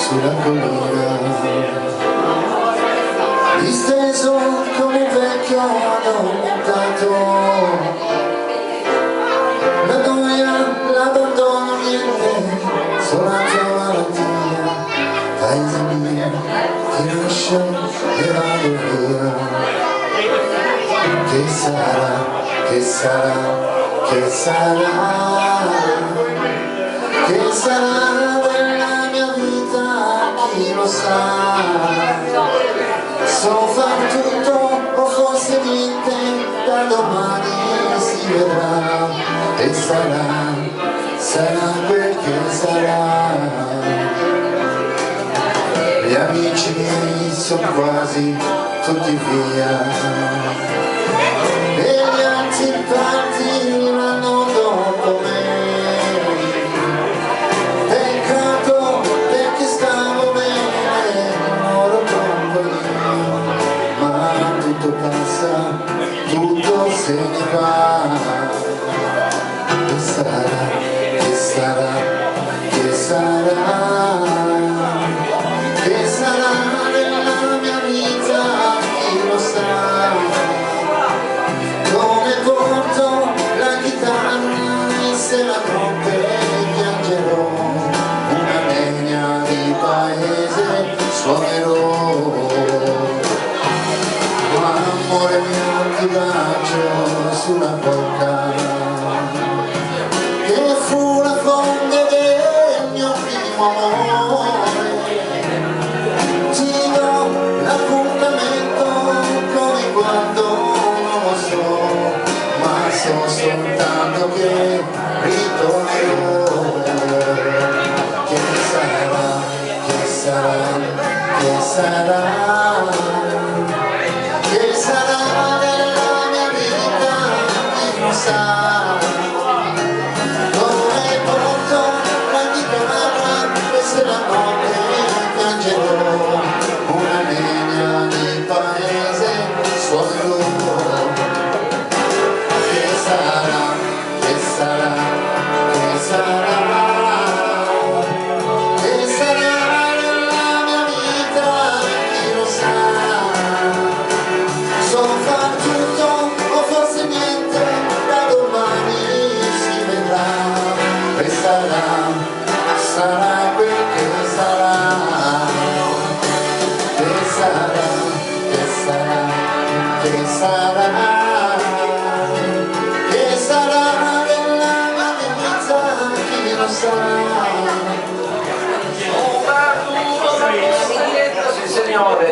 sulla collina, disteso come un vecchio addormentato. La noia, l'abbandono, niente, solo la tua malattia. Paese mio, ti lascio e vado via. Che sarà, che sarà, che sarà, che sarà della mia vita, chi lo sa. So far tutto o forse niente, da domani si vedrà. E sarà, sarà quel che sarà. Gli amici miei sono quasi tutti via e gli altri partiranno dopo me. Peccato perché stavo bene, oro troppo io, ma tutto passa, tutto se ne va. Che sarà, che sarà, che sarà, che sarà della mia vita, chi lo sa. Come porto la chitarra e se la notte piangerò, una legna di paese suonerò. Ma amore mio ti bacio sulla bocca, che fu la fonte del mio primo amore. Ti do l'appuntamento come quando non lo so, ma so soltanto che ritornerò. Che sarà, che sarà, che sarà, che sarà della mia vita, chi lo sa. Come porto la chitarra e se la notte piangerò, una legna di paese suonerò. Che sarà, che sarà, che sarà, che sarà nella mia vita, chi lo sa. So far tutto o forse niente, da domani si vedrà. E sarà, sarà quel che sarà. Che sarà, che sarà, che sarà, che sarà della mia vita, chi lo sa. Sì, signore.